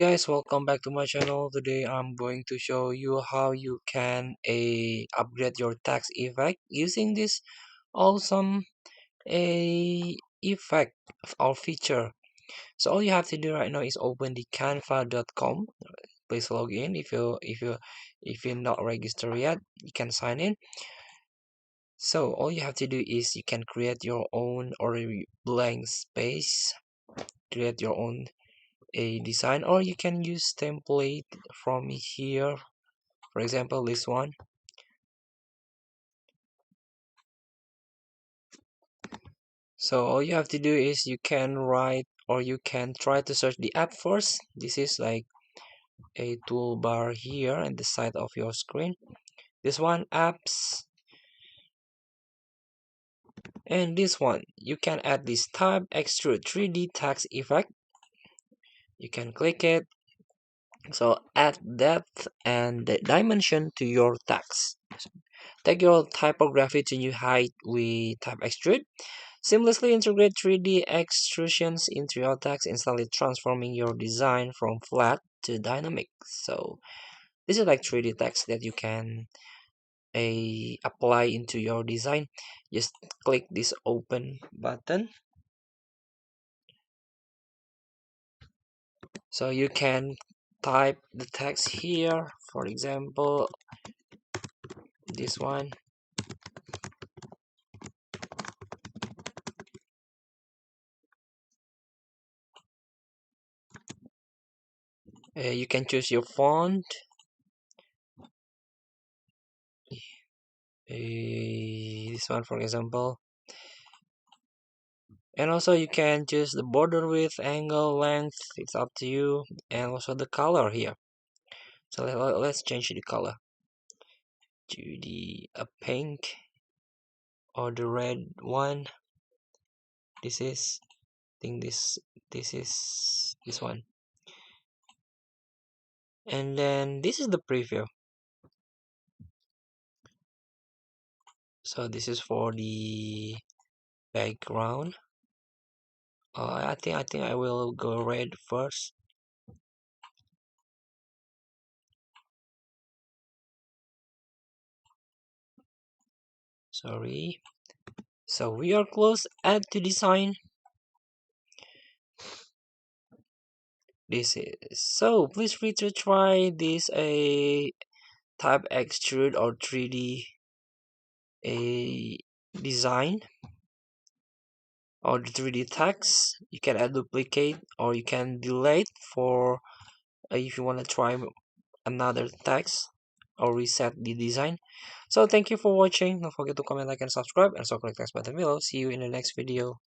Guys, welcome back to my channel. Today I'm going to show you how you can upgrade your text effect using this awesome a effect or feature. So all you have to do right now is open the canva.com. Please log in if you're not registered yet. You can sign in. So all you have to do is you can create your own or a blank space, create your own a design, or you can use template from here. For example, this one. So all you have to do is you can write or you can try to search the app first. This is like a toolbar here on the side of your screen. This one, apps, and this one. You can add this tab extrude 3D text effect. You can click it. So add depth and the dimension to your text. Take your typography to new height with tab extrude. Seamlessly integrate 3D extrusions into your text, instantly transforming your design from flat to dynamic. So this is like 3D text that you can apply into your design. Just click this open button. So you can type the text here. For example, this one. You can choose your font. This one, for example. And also you can choose the border width, angle, length, it's up to you, and also the color here. So let's change the color to the pink or the red one. This is, I think this is this one. And then this is the preview. So this is for the background. I think I will go red first. Sorry. So we are close. Add to design. This is so. Please free to try this a type extrude or 3D a design or the 3D text. You can add duplicate or you can delete for if you want to try another text or reset the design. So thank you for watching. Don't forget to comment, like, and subscribe, and so click the next button below. See you in the next video.